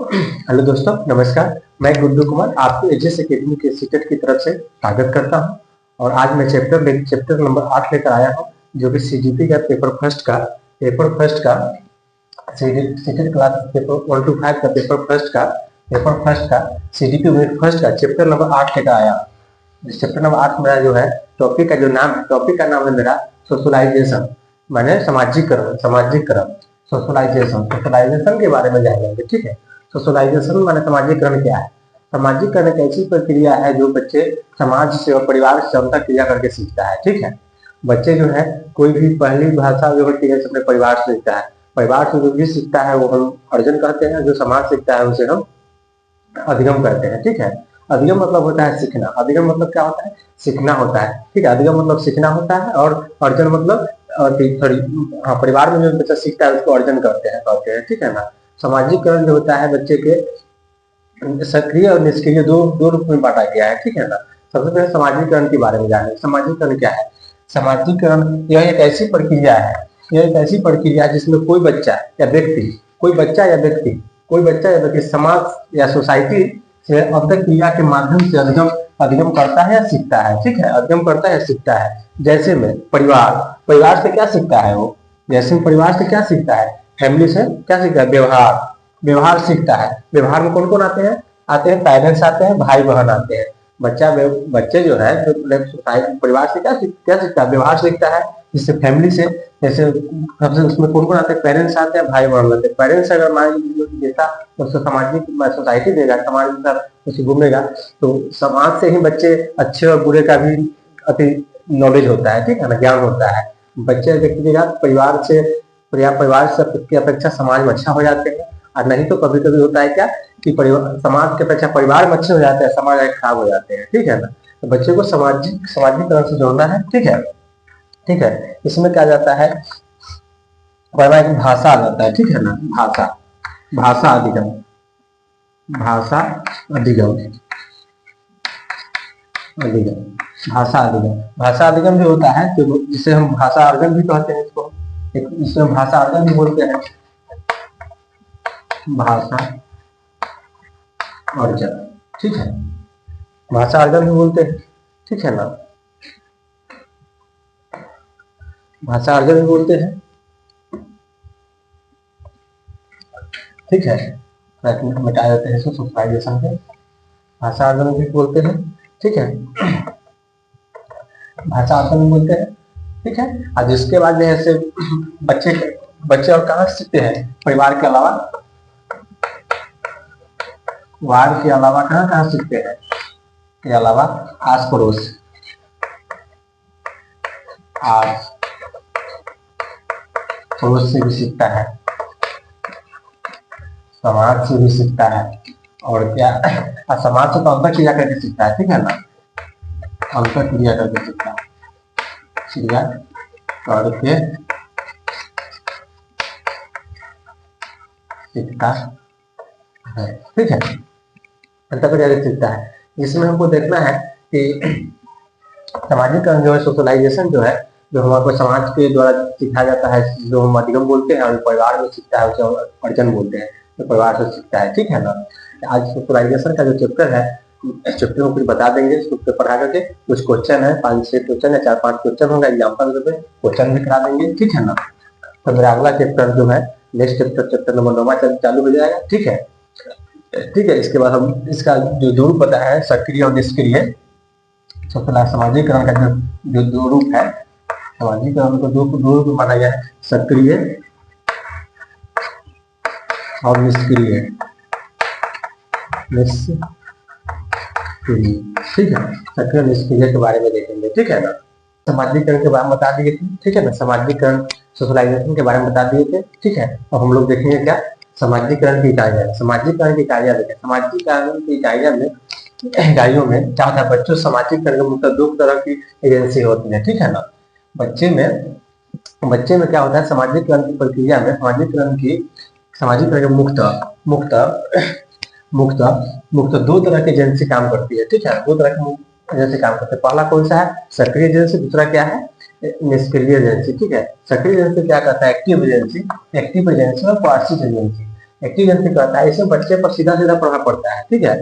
Hello दोस्तों, नमस्कार। मैं गुड्डू कुमार आपको एजेस एकेडमी के सीटेट की तरफ से स्वागत करता हूं। और आज मैं चैप्टर नंबर 8 लेकर आया हूं, जो कि सीजीपी का पेपर फर्स्ट का सीटेट क्लास पेपर 1 to 5 का पेपर फर्स्ट का सीजीपी यूनिट फर्स्ट का चैप्टर नंबर 8 लेकर आया हूं। इस चैप्टर नंबर 8 मेरा जो है टॉपिक का नाम है मेरा सोशलाइजेशन, माने समाजीकरण। सोशलाइजेशन के बारे में जानेंगे, ठीक है। सोशलाइजेशन माने समाजीकरण क्या है। समाजीकरण एक ऐसी प्रक्रिया है जो बच्चे समाज से और परिवार से अंतर क्रिया करके सीखता है, ठीक है। बच्चे जो है कोई भी पहली भाषा जो होती है अपने परिवार से सीखता है। परिवार से जो भी सीखता है वो हम अर्जन कहते हैं, जो समाज सीखता है उसे हम अधिगम कहते हैं, ठीक है। अधिगम मतलब होता है सीखना। अधिगम मतलब क्या होता है? सीखना होता है, ठीक है। अधिगम मतलब सीखना होता है और अर्जन मतलब परिवार में जो बच्चा सीखता है उसको अर्जन कहते हैं, ठीक है ना। सामाजिकरण जो होता है बच्चे के सक्रिय और निष्क्रिय दो रूप में बांटा गया है, ठीक है ना। सबसे पहले सामाजिकरण के बारे में जाने। सामाजिकरण क्या है? सामाजिकरण यह एक ऐसी प्रक्रिया है जिसमें कोई बच्चा या व्यक्ति समाज या सोसाइटी से अंतर क्रिया के माध्यम से अधिगम करता है या सीखता है, ठीक है। अधिगम करता है या सीखता है। जैसे में परिवार से क्या सीखता है वो? जैसे परिवार से क्या सीखता है? फैमिली से क्या सीखता है? व्यवहार सीखता है। व्यवहार में कौन कौन आते हैं? पेरेंट्स आते हैं, भाई बहन आते हैं। बच्चे जो है जो परिवार से क्या सीखता है? व्यवहार सीखता है। जिससे फैमिली से जैसे सबसे उसमें कौन कौन आते हैं? पेरेंट्स आते हैं, भाई बहन आते हैं। पेरेंट्स अगर मान लीजिए जैसा उसको सामाजिक सोसाइटी देगा, समाज के साथ उसे घूमेगा, तो समाज से ही बच्चे अच्छे और बुरे का भी अति नॉलेज होता है, ठीक है ना, ज्ञान होता है। बच्चे देखिएगा परिवार से की अपेक्षा समाज में अच्छा हो जाते हैं। और नहीं तो कभी कभी होता है क्या कि समाज की अपेक्षा परिवार में अच्छे हो जाते हैं, समाज में खराब हो जाते हैं, ठीक है ना। तो बच्चे को सामाजिकरण से जोड़ना है, ठीक है। इसमें क्या जाता है? पहला एक भाषा आ जाता है, ठीक है ना। भाषा अधिगम भाषा अधिगम अधिगम भाषा अधिगम जो होता है, तो जिसे हम भाषा अर्जन भी कहते हैं, इसको भाषा अर्जन भी बोलते हैं। भाषा अर्जन, ठीक है। भाषा अर्जन भी बोलते हैं, ठीक है ना। भाषा अर्जन भी बोलते हैं, ठीक है। मिटा देते हैं इसको सोशलाइजेशन के। भाषा अर्जन भी बोलते हैं, ठीक है। भाषा अर्जन भी बोलते हैं, ठीक है। और जिसके बाद जैसे बच्चे और कहाँ सीखते हैं? परिवार के अलावा कहाँ सीखते हैं? के अलावा आस पड़ोस से भी सीखता है, समाज से भी सीखता है। और क्या? समाज से तो अंतर क्रिया करके सीखता है, ठीक है ना। अंतर क्रिया करके सीखता है, ठीक है। अंतर क्रिया करके सीखता है। इसमें हमको देखना है कि सामाजिकरण जो है, सोशलाइजेशन जो है, जो हमारे समाज के द्वारा सिखाया जाता है, जो हम अधिगम बोलते हैं, और परिवार में सीखता है उसे अर्जन बोलते हैं, तो परिवार से सीखता है, ठीक है ना। आज सोशलाइजेशन का जो चैप्टर है, चैप्टर को कुछ बता देंगे, उसको पढ़ा करके कुछ क्वेश्चन है, 5-6 क्वेश्चन है, 4-5 क्वेश्चन होगा, एग्जाम्पल में क्वेश्चन भी करा देंगे, ठीक है ना। तो मेरा अगला चैप्टर जो है, नेक्स्ट चैप्टर नंबर 9 चालू हो जाएगा, ठीक है। इसके बाद हम इसका जो रूप पता है, सक्रिय और निष्क्रिय। सामाजिकरण का जो दो रूप है, सामाजिकरण को दो रूप माना गया है, सक्रिय और निष्क्रिय, ठीक है। सक्रिय निष्क्रिय के बारे में देखेंगे, ठीक है ना। सामाजिकरण के बारे में बता दिए थे, ठीक है ना। सामाजिकरण सोशलाइजेशन के बारे में बता दिए थे, ठीक है। और हम लोग देखेंगे क्या सामाजिकरण की इकाइयां। सामाजिकरण की इकाइयां देखें। सामाजिकरण की इकाइयों में क्या होता है? बच्चों सामाजिकरण का मतलब 2 तरह की एजेंसी होती है, ठीक है ना। बच्चे में क्या होता है? सामाजिकरण की प्रक्रिया में सामाजिकरण मुक्त 2 तरह की एजेंसी काम करती है, ठीक है। 2 तरह की एजेंसी काम करते हैं। पहला कौन सा है? सक्रिय एजेंसी। दूसरा क्या है? निष्क्रिय एजेंसी, ठीक है। सक्रिय एजेंसी क्या करता है? एक्टिव एजेंसी और पासिव एजेंसी। एक्टिव एजेंसी क्या होता है, इसमें बच्चे पर सीधा सीधा प्रभाव पड़ता है, ठीक है।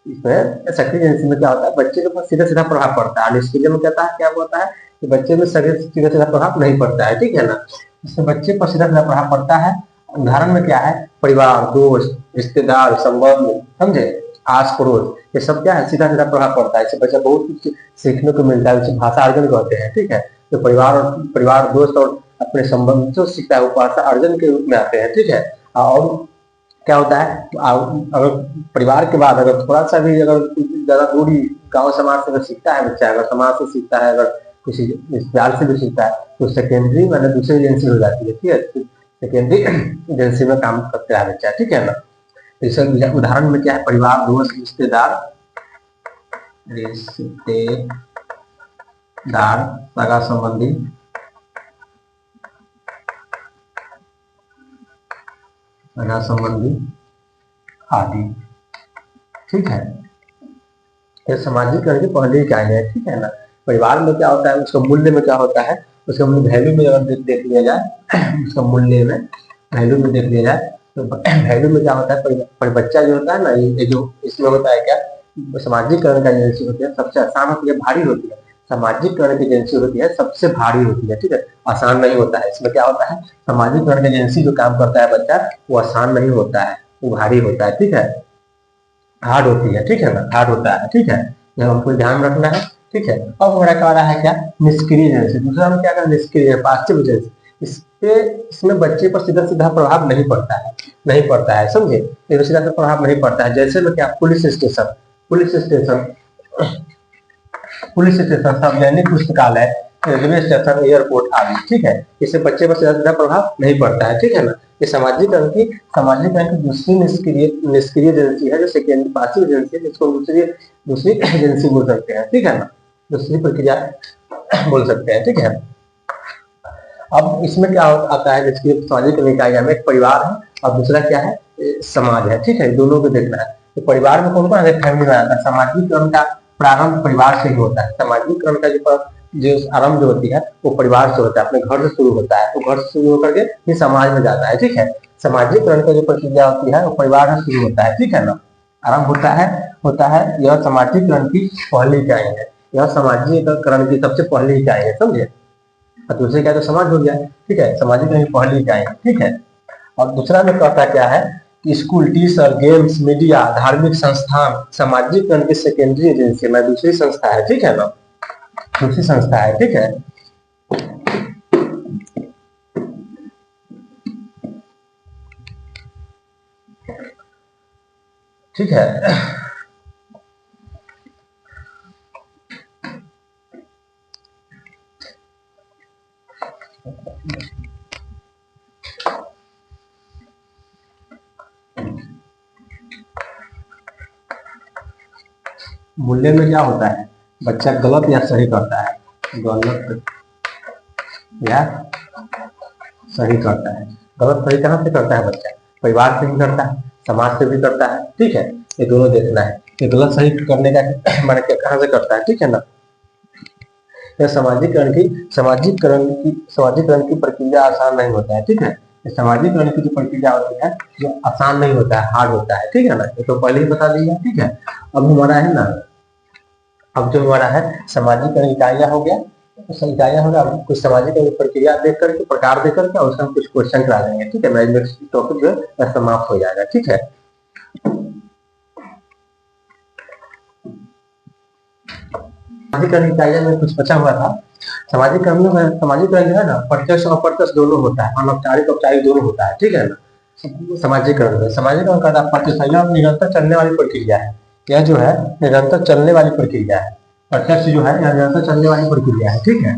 इसमें सक्रिय एजेंसी में क्या होता है, बच्चे के ऊपर सीधा सीधा प्रभाव पड़ता है। निष्क्रिय में क्या होता है कि बच्चे में सीधा सीधा प्रभाव नहीं पड़ता है, ठीक है ना। इससे बच्चे पर सीधा सीधा प्रभाव पड़ता है। उदाहरण में क्या है, परिवार, दोस्त, रिश्तेदार, संबंध, समझे, आस पड़ोस, ये सब क्या है, सीधा सीधा प्रभाव पड़ता है। इससे बच्चा बहुत कुछ सीखने को मिलता है, उसे भाषा अर्जन कहते हैं, ठीक है। तो परिवार दोस्त और अपने संबंध जो सीखता है वो भाषा अर्जन के रूप में आते हैं, ठीक है। और क्या होता है, अगर परिवार के बाद अगर थोड़ा सा भी अगर ज्यादा दूरी गांव समाज से अगर सीखता है बच्चा, अगर समाज से सीखता है, अगर किसी रिश्तेदार से भी सीखता है, तो सेकेंडरी मैंने दूसरी एजेंसी हो जाती है, ठीक है। सेकेंडरी एजेंसी में काम करता है बच्चा, ठीक है ना। जैसे उदाहरण में क्या है, परिवार, दोस्त, सगा संबंधी, आदि, ठीक है। ये सामाजिकरण की पहली इकाई है, ठीक है ना। परिवार में क्या होता है, उसका मूल्य में क्या होता है, उसका मूल्य वैल्यू में अगर देख लिया जाए, उसका मूल्य में वैल्यू में देख लिया जाए तो वैल्यू में क्या होता है, पर बच्चा जो होता है ना, ये जो इसमें होता है क्या, सामाजिकरण का एजेंसी होती है सबसे आसान होती है, भारी होती है। सामाजिकरण की एजेंसी होती है सबसे भारी होती है, ठीक है, आसान नहीं होता है। इसमें क्या होता है, सामाजिकरण की एजेंसी जो काम करता है बच्चा, वो आसान नहीं होता है, वो भारी होता है, ठीक है, हार्ड होती है, ठीक है ना, हार्ड होता है, ठीक है। यह हमको ध्यान रखना है, ठीक है। अब हमारा क्या रहा है, क्या निष्क्रिय एजेंसी, दूसरा हम क्या करें, निष्क्रिय पासिव एजेंसी। इसमें बच्चे पर सीधा सीधा प्रभाव नहीं पड़ता है, नहीं पड़ता है, समझे, ये सीधा सीधा प्रभाव नहीं पड़ता है। जैसे में क्या, पुलिस स्टेशन, पुलिस स्टेशन, सार्वजनिक पुस्तकालय, रेलवे स्टेशन, एयरपोर्ट आदि, ठीक है। इससे बच्चे पर सीधा सीधा प्रभाव नहीं पड़ता है, ठीक है ना। ये सामाजिकरण की दूसरी निष्क्रिय एजेंसी है, जो सेकेंडरी पासिव एजेंसी है, जिसको दूसरी एजेंसी बोल सकते हैं, ठीक है ना, दूसरी प्रक्रिया बोल सकते हैं, ठीक है। अब इसमें क्या आता है, निष्क्रिय सामाजिक इकाइयां में एक परिवार है और दूसरा क्या है, समाज है, ठीक है, दोनों को देखना है। तो परिवार में कौन कौन है, फैमिली में आता है। सामाजिकरण का प्रारंभ परिवार से ही होता है। सामाजिकरण का जो आरंभ जो होती है वो परिवार से होता है, अपने घर से शुरू होता है, तो घर से शुरू होकर के फिर समाज में जाता है, ठीक है। सामाजिकरण का जो प्रक्रिया होती है वो परिवार से शुरू होता है, ठीक है ना, आरंभ होता है। यह सामाजिकरण की पहली इकाई है, यह सामाजिकरण की सबसे पहली इकाई है, समझे। और दूसरे क्या, तो समाज हो गया, ठीक है, सामाजिकरण की पहली इकाई है, ठीक है। और दूसरा में कहता क्या है कि स्कूल, टीचर, गेम्स, मीडिया, धार्मिक संस्थान सामाजिकरण की सेकेंडरी एजेंसी में दूसरी संस्था है, ठीक है ना, दूसरी संस्था है, ठीक है। ठीक है, मूल्य में क्या होता है, बच्चा गलत या सही करता है, गलत या सही करता है। गलत सही कहाँ से करता है बच्चा, परिवार से भी करता है, समाज से भी करता है, ठीक है। ये दोनों देखना है कि गलत सही करने का मैंने कहाँ से करता है, ठीक है ना। यह सामाजिकरण की प्रक्रिया आसान नहीं होता है, ठीक है। सामाजिकरण की जो प्रक्रिया होती है जो आसान नहीं होता है, हार्ड होता है, ठीक है ना, ये तो पहले ही बता दिया, ठीक है। अब हमारा है ना, अब जो हमारा है सामाजिकरण इकाइयां हो गया, इकाइयां होगा, कुछ सामाजिक प्रक्रिया देख करके, प्रकार देख करके, और उसका कुछ क्वेश्चन करा देंगे, ठीक है। नेक्स्ट टॉपिक जो है समाप्त हो जाएगा, ठीक है। सामाजिकरण इकाइयां में कुछ बचा हुआ था। सामाजिकरण जो है ना, प्रत्यक्ष और अप्रत्यक्ष दोनों होता है, अनौपचारिक औपचारिक दोनों होता है, ठीक है ना। सामाजिकरण का प्रत्यक्ष निरंतर चलने वाली प्रक्रिया है, यह जो है निरंतर चलने वाली प्रक्रिया है। प्रत्यक्ष जो है यह निरंतर चलने वाली प्रक्रिया है, ठीक है,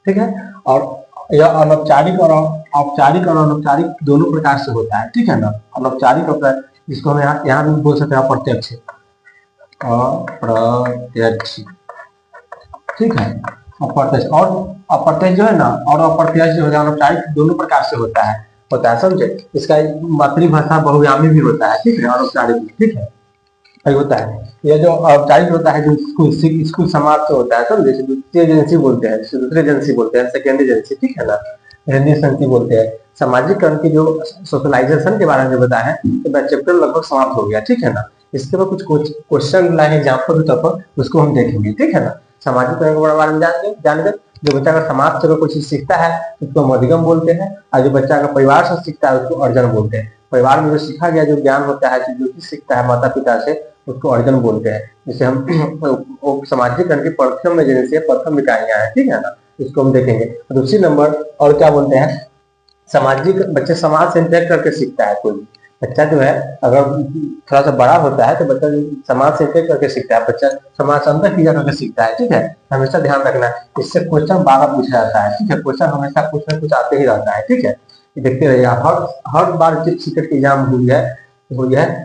ठीक है। और यह अनौपचारिक और अनौपचारिक दोनों प्रकार से होता है, ठीक है ना। अनौपचारिक जिसको हम यहाँ भी बोल सकते हैं अप्रत्यक्ष, अप्रत्यक्ष, ठीक है। अप्रत्यक्ष और अप्रत्यक्ष जो है ना, और अप्रत्यक्ष जो है अनौपचारिक दोनों प्रकार से होता है, समझे। इसका मातृभाषा बहुयामी भी होता है, ठीक है, अनौपचारिक, ठीक है, होता है। यह जो औपचारिक होता है जो स्कूल समाज से होता है, समझे, द्वितीय एजेंसी बोलते हैं, दूसरी एजेंसी बोलते हैं, सेकेंडरी एजेंसी, ठीक है ना। रेडिएशन की बोलते हैं। सामाजिकरण की जो सोशलाइजेशन के बारे में बताया है तो मेरा चैप्टर लगभग समाप्त हो गया, ठीक है ना। इसके बाद कुछ क्वेश्चन लाए एग्जाम्पल के तौर पर, उसको हम देखेंगे, ठीक है ना। सामाजिकरण के बारे में जान गए। जो बच्चा का समाज से कोई चीज सीखता है उसको हम अधिगम बोलते हैं, और जो बच्चा का परिवार से सीखता है उसको अर्जन बोलते हैं। परिवार में जो सीखा गया जो ज्ञान होता है, जो चीज सीखता है माता पिता से, उसको अर्जन बोलते हैं। जिसे हम सामाजिकरण की प्रथम एजेंसी प्रथम इकाइयां हैं, ठीक है ना, इसको हम देखेंगे। दूसरी नंबर और क्या बोलते हैं, सामाजिक बच्चे समाज से इंटरेक्ट करके सीखता है। कोई बच्चा जो है अगर थोड़ा सा बड़ा होता है तो बच्चा समाज से इंटरेक्ट करके सीखता है, बच्चा समाज से अंदर क्रिया करके सीखता है, ठीक है। हमेशा ध्यान रखना है, इससे क्वेश्चन बार बार पूछा जाता है, ठीक है। क्वेश्चन हमेशा कुछ ना कुछ आते ही रहता है, ठीक है। देखते रहिएगा, हर बार जब सीटेट की एग्जाम हुई है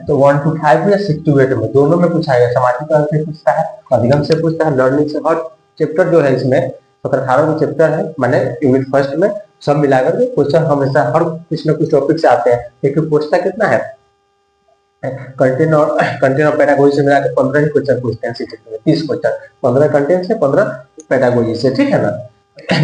तो 1 to 5 या 6 to 8 में दोनों में पूछा है। सामाजिक से पूछता है, अधिगम से पूछता है, लर्निंग से। हर चैप्टर जो है इसमें 17-18 चैप्टर है, मैंने यूनिट फर्स्ट में सब मिलाकर के क्वेश्चन हमेशा हर कुछ न कुछ टॉपिक से आते हैं। क्योंकि पूछता कितना है, कंटेंट और पेडागोजी से मिलाकर 15 ही क्वेश्चन पूछते हैं सीटेट में। 30 क्वेश्चन, 15 कंटेंट से, 15 पेडागोजी से, ठीक है ना।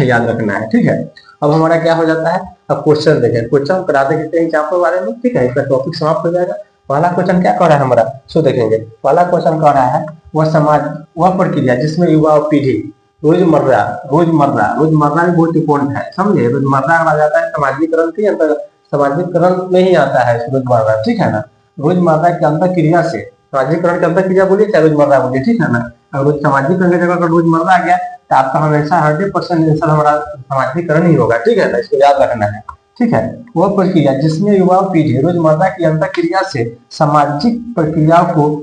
याद रखना है, ठीक है। अब हमारा क्या हो जाता है, अब क्वेश्चन देखें। क्वेश्चन कराते कितने एग्जाम्पल बारे में, ठीक है। इसका टॉपिक समाप्त हो जाएगा। पहला क्वेश्चन क्या कह रहा है हमारा, सो देखेंगे। पहला क्वेश्चन कह रहा है वह समाज, वह प्रक्रिया जिसमें युवा और पीढ़ी रोजमर्रा भी बहुत इंपॉर्टेंट है, समझे। रोजमर्रा आ जाता है सामाजिकरण के अंतर्गत, सामाजिकरण में ही आता है रोजमर्रा, ठीक है ना। रोजमर्रा के अंतर क्रिया से, सामाजिकरण के अंतर क्रिया बोलिए चाहे रोजमर्रा बोलिए, ठीक है ना। अगर सामाजिकरण की जगह रोजमर्रा आ गया तो आपका हमेशा 100% आंसर हमारा सामाजिकरण ही होगा, ठीक है ना। इसको याद रखना है, ठीक है। वह प्रक्रिया जिसमें युवा पीढ़ी रोजमर्रा की अंतर क्रिया से सामाजिक प्रक्रियाओं को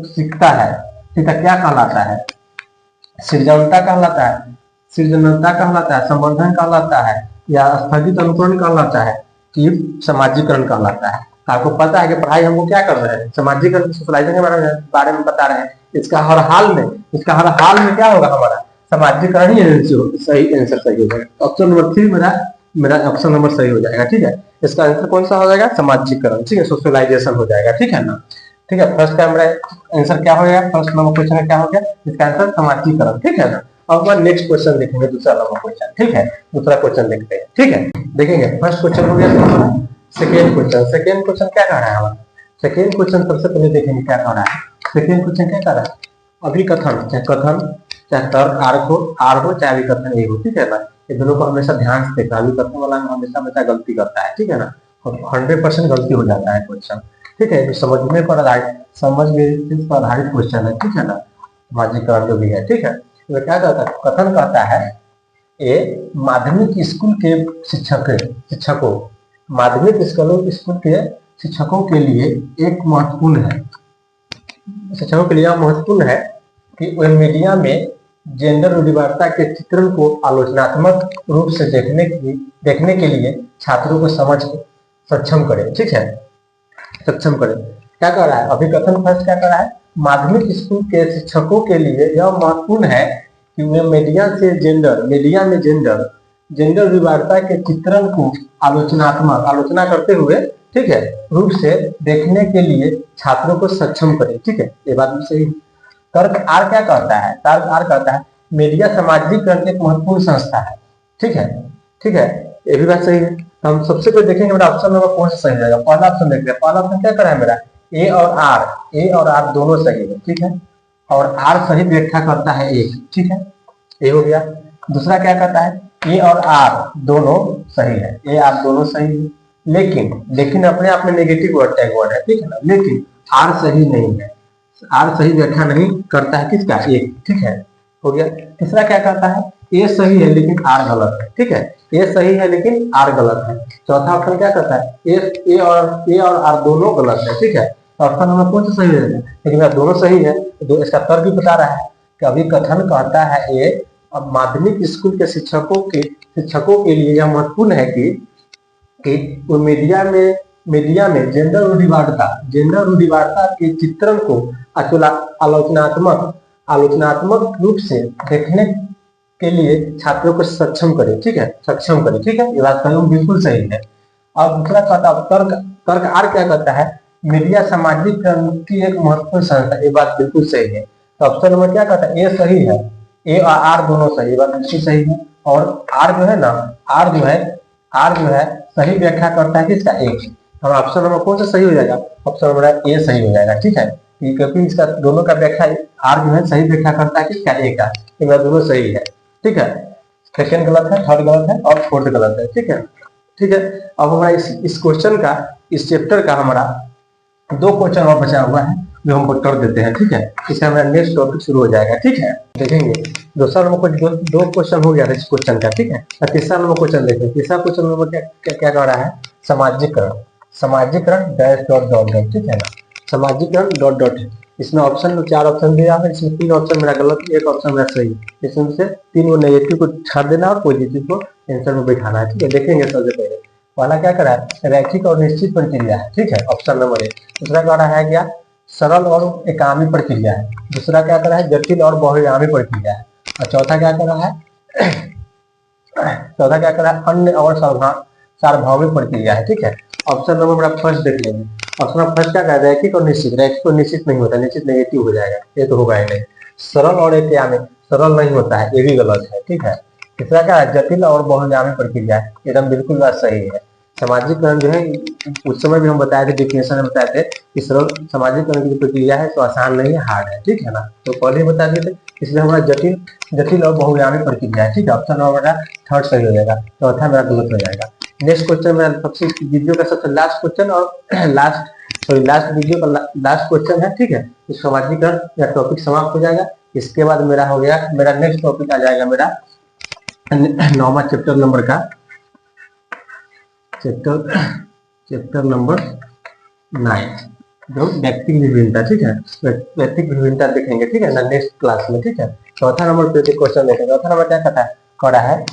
सीखता है, ठीक है। क्या कहलाता है, सृजनता कहलाता है, संवर्धन कहलाता है, या स्थगित अनुकरण कहलाता है, कि सामाजिकरण कहलाता है। आपको पता है कि पढ़ाई हमको क्या कर रहे हैं, सामाजिकरण सोशलाइजेशन के बारे में बता रहे हैं। इसका हर हाल में क्या होगा, हमारा सामाजिकरण ही सही आंसर सही हो जाएगा। ऑप्शन नंबर 3 मेरा ऑप्शन नंबर सही हो जाएगा, ठीक है। इसका आंसर कौन सा हो जाएगा, सामाजिकरण, ठीक है। सोशलाइजेशन हो जाएगा, ठीक है ना। ठीक है, फर्स्ट का मेरा आंसर क्या हो गया, फर्स्ट नंबर क्वेश्चन का क्या हो गया, इसका आंसर सामाजिकरण, ठीक है ना। अब हम नेक्स्ट क्वेश्चन देखेंगे, दूसरा नंबर क्वेश्चन, ठीक है। दूसरा क्वेश्चन देखते हैं, ठीक है। देखेंगे फर्स्ट क्वेश्चन हो गया हमारा। सेकेंड क्वेश्चन क्या कह रहा है हमारा, सेकेंड क्वेश्चन सबसे पहले देखेंगे क्या कह रहा है। सेकेंड क्वेश्चन क्या कह रहा है, अभिकथन, चाहे तर्क आर हो चाहे अभिकथन ए हो, ठीक है ना। ये दोनों को हमेशा ध्यान से देखना। अभिकथन वाला हमेशा गलती करता है, ठीक है ना। 100% गलती हो जाता है क्वेश्चन, ठीक है। तो समझने पर आधारित क्वेश्चन है, ठीक है ना। सामाजिकरण जो भी है, ठीक है। तो क्या कहता है, कथन कहता है ये माध्यमिक स्कूल के शिक्षकों माध्यमिक स्कूल के शिक्षकों के लिए एक महत्वपूर्ण है, शिक्षकों के लिए महत्वपूर्ण है कि वे मीडिया में जेंडर रूढ़िवादिता के चित्रण को आलोचनात्मक रूप से देखने के लिए छात्रों को समझ सक्षम करे, ठीक है, सक्षम करे। क्या कर रहा है, अभिकथन फर्स्ट क्या कर रहा है, माध्यमिक स्कूल के शिक्षकों के लिए यह महत्वपूर्ण है कि वे मीडिया में जेंडर रूढ़िवादिता के चित्रण को आलोचना करते हुए, ठीक है, रूप से देखने के लिए छात्रों को सक्षम करे, ठीक है। ये बात भी सही। तर्क आर क्या कहता है, तर्क आर कहता है मीडिया सामाजिकरण की एक महत्वपूर्ण संस्था है, ठीक है, ठीक है। ये भी बात सही है। हम सबसे पहले देखेंगे मेरा ऑप्शन नंबर कौन सा सही रहेगा। पहला ऑप्शन देखते हैं। पहला ऑप्शन क्या करा है मेरा, ए और आर दोनों सही है, ठीक है। और आर सही व्याख्या करता है एक, ठीक है, ये हो गया। दूसरा क्या कहता है, ए और आर दोनों सही है, ए आर दोनों सही है, लेकिन अपने आप में नेगेटिव वर्ड टैग वर्ड है, ठीक है ना। लेकिन आर सही नहीं है, आर सही व्याख्या नहीं करता है किसका, एक, ठीक है, हो गया। तीसरा क्या कहता है, ए सही है लेकिन आर गलत है, ठीक है, ए सही है लेकिन आर गलत है। चौथा ऑप्शन क्या कहता है, ए और आर दोनों गलत है, ठीक है। ऑप्शन नंबर कौन सा सही है, लेकिन दोनों सही है। तो इसका तर्क भी बता रहा है कि अभिकथन कहता है ये अब माध्यमिक स्कूल के शिक्षकों के लिए यह महत्वपूर्ण है कि वो मीडिया में जेंडर रूढ़िवादिता के चित्रण को आलोचनात्मक रूप से देखने के लिए छात्रों को सक्षम करे, ठीक है, ठीक है। ये बात बिल्कुल सही है। और दूसरा कहता है तर्क आर क्या कहता है, मीडिया सामाजिकरण की एक महत्वपूर्ण संस्था, ये बात बिल्कुल सही है। तो ऑप्शन नंबर क्या कहता है, ए सही है, ए और आर दोनों सही, ये बात बिल्कुल सही है। और आर जो है ना, आर जो है सही व्याख्या करता है किसका? एक। हम ऑप्शन नंबर कौन सा सही हो जाएगा? ऑप्शन नंबर ए सही हो जाएगा, ठीक है, क्योंकि इसका दोनों का व्याख्या आर जो है सही व्याख्या करता है किसका? ए का। तो मेरा दोनों सही है, ठीक है। सेकंड गलत है, थर्ड गलत है और फोर्थ गलत है, ठीक है, ठीक है। अब हमारा इस क्वेश्चन का, इस चैप्टर का हमारा 2 क्वेश्चन और बचा हुआ है जो हम कर देते हैं, ठीक है। इससे हमारा नेक्स्ट टॉपिक शुरू हो जाएगा, ठीक है। देखेंगे दूसरा नंबर को दो क्वेश्चन हो गया था इस क्वेश्चन का, ठीक है। और तीसरा नंबर क्वेश्चन देखें। तीसरा क्वेश्चन नंबर क्या कह रहा है? समाजीकरण, समाजीकरण डैश डॉट डॉट डॉट, ठीक है ना। समाजीकरण डॉट डॉट है। इसमें ऑप्शन में 4 ऑप्शन दिया है, इसमें 3 ऑप्शन मेरा गलत, 1 ऑप्शन मेरा सही। इसमें से 3 को नेगेटिव को छाड़ देना और पॉजिटिव को आंसर में बैठाना है, ठीक है। देखेंगे सबसे पहले पहला क्या करा है? रैखिक और निश्चित प्रक्रिया है, ठीक है, ऑप्शन नंबर 1। दूसरा कह रहा है क्या? सरल और एकामी प्रक्रिया है। दूसरा क्या कर रहा है? जटिल और बहुआयामी प्रक्रिया है। और चौथा क्या कर रहा है? चौथा क्या कर रहा है? अन्य और सार्वभौमिक प्रक्रिया है, ठीक है। ऑप्शन नंबर मेरा फर्स्ट देख लेंगे। ऑप्शन नंबर फर्स्ट क्या कह रहा है? रैखिक और निश्चित। रैखिक और निश्चित नहीं होता, निश्चित नेगेटिव हो जाएगा, ये तो होगा ही नहीं। सरल और एकामी, सरल नहीं होता है, ये भी गलत है, ठीक है। तीसरा क्या है? जटिल और बहुआयामी प्रक्रिया है, एकदम बिल्कुल बात सही है। सामाजिकरण जो है उस समय भी हम बताए थे, डेफिनेशन में बताए थे कि सरल सामाजिकरण की जो प्रक्रिया है तो आसान नहीं है, हार्ड है, ठीक है ना। तो पहले ही बता दिए थे, इसलिए हमारा जटिल और बहुआयामी प्रक्रिया है, ठीक है। ऑप्शन नंबर थर्ड सही हो जाएगा, चौथा मेरा गलत हो जाएगा। नेक्स्ट क्वेश्चन मेरा सबसे वीडियो का सबसे लास्ट क्वेश्चन और लास्ट वीडियो का लास्ट क्वेश्चन है, ठीक है। इस सामाजिकरण या टॉपिक समाप्त हो जाएगा। इसके बाद मेरा हो गया, मेरा नेक्स्ट टॉपिक आ जाएगा मेरा 9वां चैप्टर नंबर का, चैप्टर नंबर 9 जो व्यक्तिगत विभिन्नता, ठीक है। व्यक्तिगत विभिन्नता देखेंगे, ठीक है ना, नेक्स्ट क्लास में, ठीक है। चौथा नंबर पे क्वेश्चन देखेंगे। चौथा नंबर क्या कहता है? करा है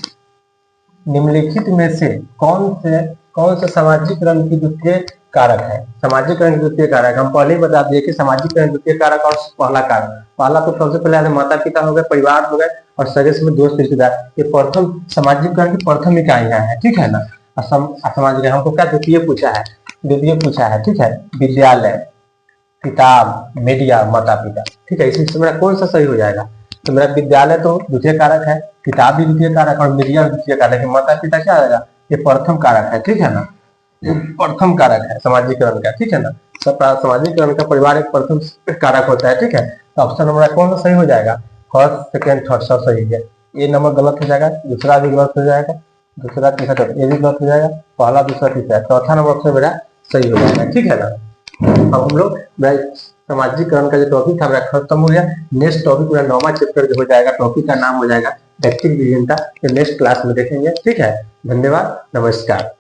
निम्नलिखित में से कौन से सामाजिकरण की द्वितीय कारक है? सामाजिकरण की द्वितीय कारक हम पहले ही बता दिए कि सामाजिकरण द्वितीय कारक और पहला कारक। पहला तो सबसे पहले माता पिता हो गए, परिवार हो गए और सगे में दोस्त रिश्तेदार, ये प्रथम सामाजिकरण की प्रथम इकाइयां हैं, ठीक है ना। सामाजिक हमको क्या द्वितीय पूछा है? द्वितीय पूछा है, ठीक है। विद्यालय, किताब, मीडिया, माता पिता, ठीक है। इसमें मेरा कौन सा सही हो जाएगा? तो मेरा विद्यालय तो द्वितीय कारक है, किताब भी द्वितीय कारक और मीडिया भी द्वितीय कारक है। माता पिता क्या आएगा? ये प्रथम कारक है, ठीक है ना। प्रथम कारक है सामाजिकरण का, ठीक है ना। सामाजिकरण का परिवार एक प्रथम कारक होता है, ठीक है। तो ऑप्शन नंबर कौन सा सही हो जाएगा? फर्स्ट, सेकेंड, थर्ड सब सही है। ये नंबर गलत हो जाएगा, दूसरा भी गलत हो जाएगा, दूसरा तीसरा ये भी गलत हो जाएगा, पहला दूसरा तीसरा, चौथा नंबर ऑप्शन मेरा सही हो जाएगा, ठीक है ना। अब हम लोग सामाजिकरण का जो टॉपिक था मेरा खत्म हो गया। नेक्स्ट टॉपिक मेरा 9वां चैप्टर जो हो जाएगा, टॉपिक का नाम हो जाएगा व्यक्तिगत विभिन्नता, नेक्स्ट क्लास में देखेंगे, ठीक है। धन्यवाद, नमस्कार।